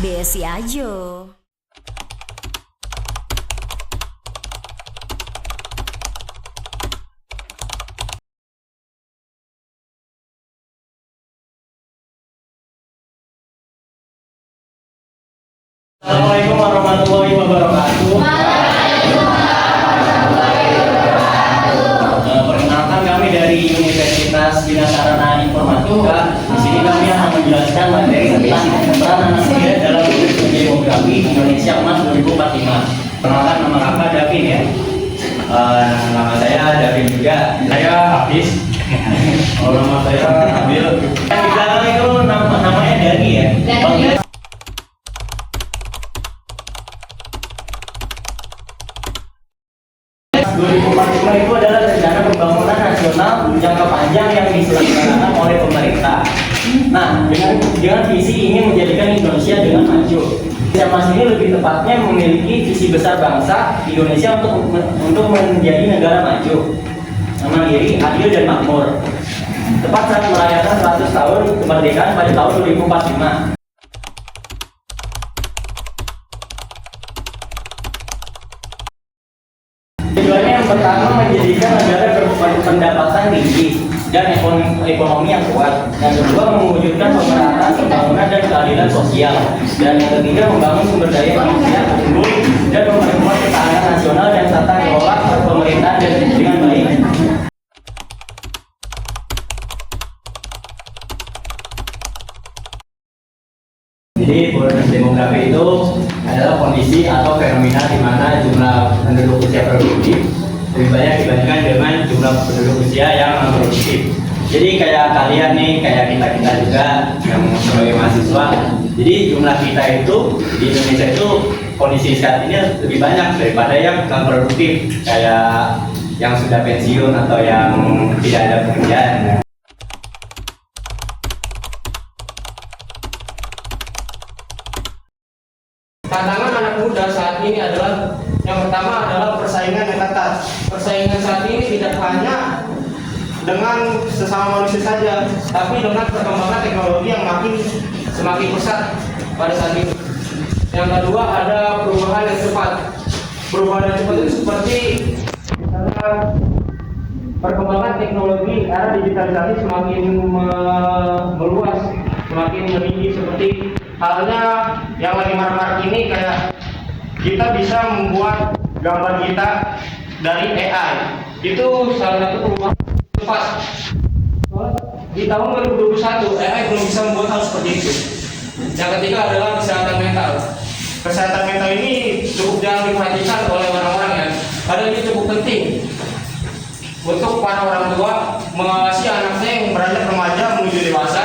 BSI aja. Assalamualaikum warahmatullahi wabarakatuh. Perkenalkan, kami dari Universitas Bina Sarana Informatika. Di sini kami akan menjelaskan materi tentang peran anak muda dalam mewujudkan demografi Indonesia Emas 2045. Perkenalkan, nama kakak Davin ya. Nama saya Davin juga. Saya Hafiz. Nama saya Nabil. Di belakang itu namanya Dani ya. Bang, 2045 itu adalah rencana pembangunan nasional jangka panjang yang diselenggarakan oleh pemerintah. Nah, dengan visi ingin menjadikan Indonesia dengan maju. Indonesia Emas ini lebih tepatnya memiliki visi besar bangsa Indonesia untuk menjadi negara maju, mandiri, adil dan makmur. Tepat saat merayakan 100 tahun kemerdekaan pada tahun 2045. Tujuannya yang pertama menjadikan negara berpendapatan tinggi dan ekonomi yang kuat. Yang kedua mewujudkan pemerataan pembangunan dan keadilan sosial. Dan yang ketiga membangun sumber daya manusia unggul dan memperkuat ketahanan nasional dan tata kelola pemerintahan dengan baik. Jadi bonus demografi itu adalah kondisi atau fenomena di mana jumlah penduduk usia produktif lebih banyak dibandingkan dengan jumlah penduduk usia yang non produktif. Jadi kayak kalian nih, kayak kita juga yang sebagai mahasiswa. Jadi jumlah kita itu di Indonesia itu kondisi saat ini lebih banyak daripada yang non produktif, kayak yang sudah pensiun atau yang tidak ada pekerjaan. Tantangan anak muda saat ini adalah yang pertama adalah persaingan yang ketat. Persaingan saat ini tidak hanya dengan sesama manusia saja, tapi dengan perkembangan teknologi yang semakin pesat pada saat ini. Yang kedua ada perubahan yang cepat. Perubahan yang cepat itu seperti misalnya perkembangan teknologi era digitalisasi semakin meluas, semakin meninggi, seperti halnya yang lagi marak-marak ini, kayak kita bisa membuat gambar kita dari AI. Itu salah satu perubahan cepat. Di tahun 2021 AI belum bisa membuat hal seperti itu. Yang ketiga adalah kesehatan mental. Kesehatan mental ini cukup jarang diperhatikan oleh orang-orang ya. Padahal ini cukup penting untuk para orang tua mengawasi anaknya yang beranjak remaja menuju dewasa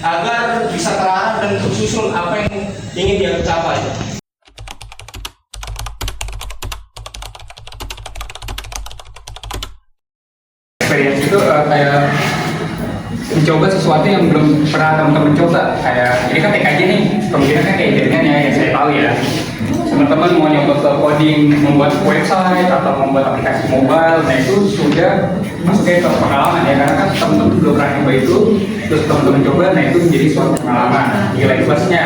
agar bisa terarah dan tersusun apa yang ingin dia capai. Experience itu kayak mencoba sesuatu yang belum pernah teman-teman coba. Kayak ini kan TKJ nih, kemungkinan kan kayak jaringan ya yang saya tahu ya. Teman-teman mau nyoba ke coding, membuat website atau membuat aplikasi mobile, nah itu sudah masuknya ke pengalaman ya, karena kan teman-teman belum pernah nyoba itu, terus teman-teman coba, nah itu menjadi suatu pengalaman. Nilai plusnya.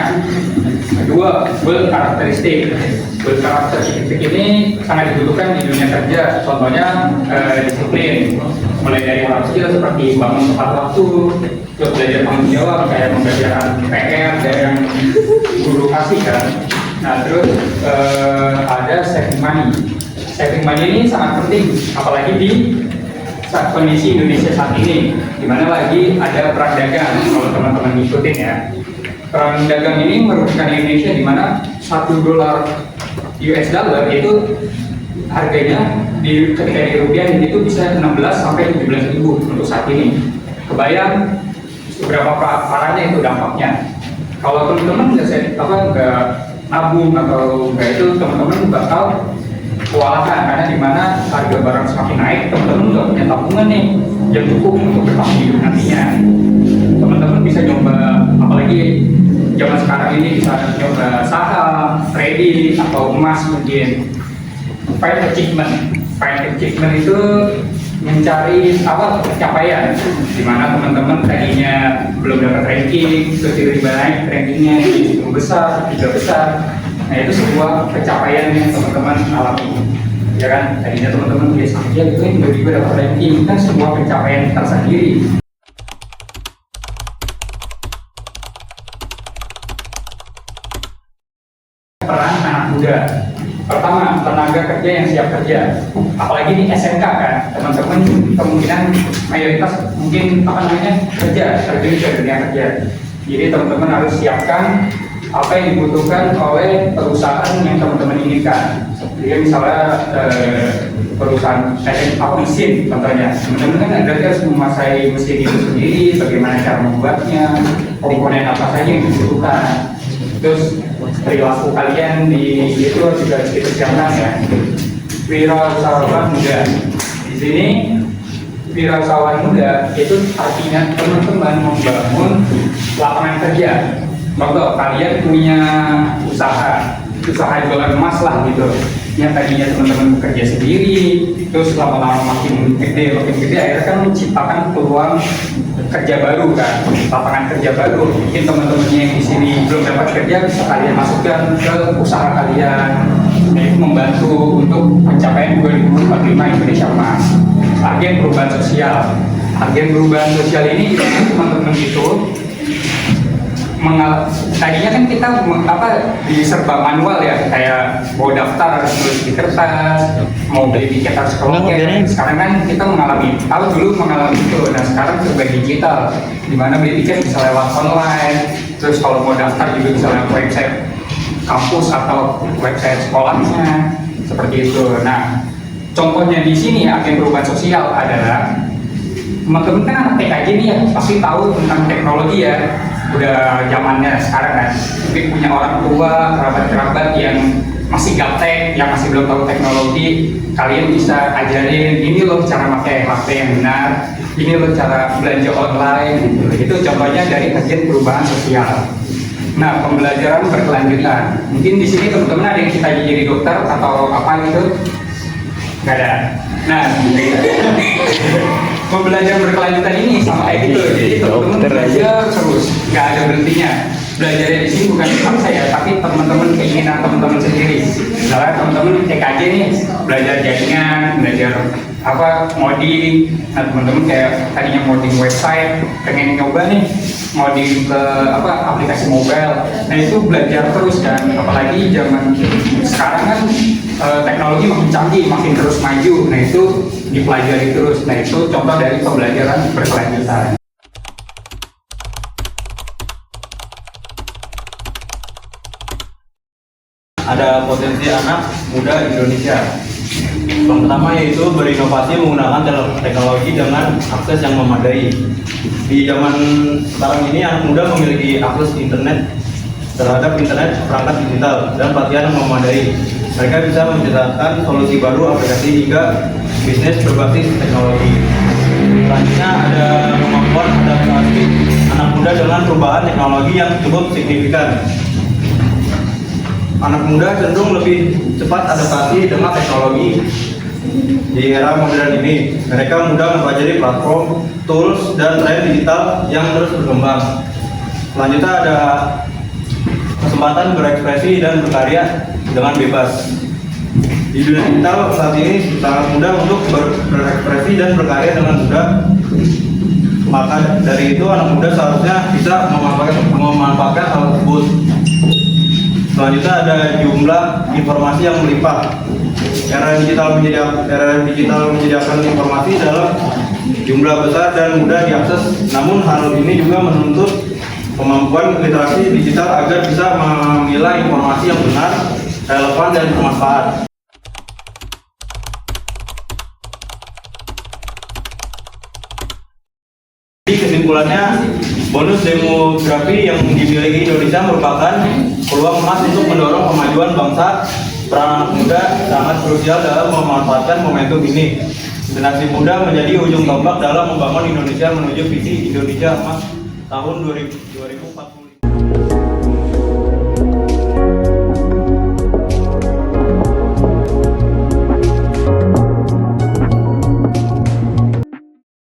Kedua, build karakteristik. Build karakteristik ini sangat dibutuhkan di dunia kerja. Contohnya disiplin, mulai dari hal kecil seperti bangun tepat waktu, terus belajar tanggung jawab kayak mengerjakan PR dan yang guru kasih kan. Nah terus ada saving money. Saving money ini sangat penting, apalagi di saat kondisi Indonesia saat ini, di mana lagi ada perang dagang. Kalau teman-teman ngikutin ya, perang dagang ini merugikan Indonesia, di mana $1 US dollar itu harganya ketika dirupiahin itu bisa 16 sampai 17 ribu untuk saat ini. Kebayang seberapa parahnya itu dampaknya. Kalau teman-teman nggak nabung atau nggak itu, teman-teman bakal kewalahan, karena di mana harga barang semakin naik, teman-teman nggak punya tabungan nih yang cukup untuk bertahan hidup nantinya. Teman-teman bisa coba, apalagi zaman sekarang ini bisa coba saham, trading atau emas mungkin. Find achievement itu mencari awal pencapaian, di mana teman-teman tadinya belum dapat ranking, terus tiba-tiba naik rankingnya jadi 10 besar, 3 besar. Nah itu sebuah pencapaian yang teman-teman alami, ya kan? Tadinya teman-teman biasa aja gitu, tiba-tiba dapat ranking, kan sebuah pencapaian tersendiri. Peran anak muda. Pertama, tenaga kerja yang siap kerja. Apalagi di SMK kan, teman-teman kemungkinan mayoritas mungkin kerja, terjun ke dunia kerja. Jadi teman-teman harus siapkan apa yang dibutuhkan oleh perusahaan yang teman-teman inginkan. Jadi misalnya perusahaan mesin contohnya, teman-teman kan harus menguasai mesin itu sendiri, bagaimana cara membuatnya, komponen apa saja yang dibutuhkan. Terus perilaku kalian di itu juga kita siapkan ya. Wirausahawan muda. Di sini wirausahawan muda itu artinya teman-teman membangun lapangan kerja. Contoh kalian punya usaha jualan emas lah gitu. Yang tadinya teman-teman bekerja sendiri, terus lama-lama makin gede, akhirnya kan menciptakan peluang kerja baru kan, lapangan kerja baru. Mungkin teman-temannya yang di sini belum dapat kerja bisa kalian masukkan ke usaha kalian. Nah, itu membantu untuk pencapaian 2045 Indonesia Emas. Agen perubahan sosial ini teman-teman itu tadinya kan kita di serba manual ya, kayak mau daftar harus tulis di kertas, mau beli tiket harus ke loket. Sekarang kan kita mengalami itu. Nah sekarang serba digital, dimana beli tiket bisa lewat online. Terus kalau mau daftar juga bisa lewat website kampus atau website sekolahnya, seperti itu. Nah contohnya di sini agen perubahan sosial adalah teman-teman kan anak TKJ nih ya, pasti tahu tentang teknologi ya. Udah zamannya sekarang kan, mungkin punya orang tua, kerabat-kerabat yang masih gaptek, yang masih belum tahu teknologi, kalian bisa ajarin, ini loh cara pakai HP yang benar, ini loh cara belanja online, gitu. Itu contohnya dari agen perubahan sosial. Nah, pembelajaran berkelanjutan. Mungkin di sini teman-teman ada yang kita jadi dokter atau apa gitu? Nggak ada. Nah, pembelajaran berkelanjutan ini sama kayak gitu, jadi teman-teman belajar terus, nggak ada berhentinya. Belajarnya di sini bukan paksa ya, tapi teman-teman keinginan teman-teman sendiri. Misalnya teman-teman TKJ nih belajar jaringan, belajar modding. Nah teman-teman kayak tadinya modding website, pengen nyoba nih modding ke aplikasi mobile. Nah itu belajar terus kan, apalagi zaman sekarang kan teknologi makin canggih, makin terus maju. Nah itu dipelajari terus. Nah itu contoh dari pembelajaran berkelanjutan. Ada potensi anak muda Indonesia. Yang pertama yaitu berinovasi menggunakan teknologi dengan akses yang memadai. Di zaman sekarang ini anak muda memiliki akses internet terhadap perangkat digital dan pelatihan yang memadai. Mereka bisa menciptakan solusi baru aplikasi hingga bisnis berbasis teknologi. Selanjutnya ada kemampuan adaptasi anak muda dengan perubahan teknologi yang cukup signifikan. Anak muda cenderung lebih cepat adaptasi dengan teknologi. Di era modern ini, mereka mudah mempelajari platform, tools, dan tren digital yang terus berkembang. Selanjutnya ada kesempatan berekspresi dan berkarya dengan bebas. Di dunia digital saat ini sangat mudah untuk berekspresi dan berkarya dengan mudah. Maka dari itu anak muda seharusnya bisa memanfaatkan hal tersebut. Selanjutnya ada jumlah informasi yang melimpah. Era digital menyediakan informasi dalam jumlah besar dan mudah diakses. Namun hal ini juga menuntut kemampuan literasi digital agar bisa memilah informasi yang benar, relevan, dan bermanfaat. Jadi kesimpulannya, bonus demografi yang dimiliki Indonesia merupakan peluang emas untuk mendorong kemajuan bangsa. Peran anak muda sangat krusial dalam memanfaatkan momentum ini. Generasi muda menjadi ujung tombak dalam membangun Indonesia menuju visi Indonesia Emas tahun 2040.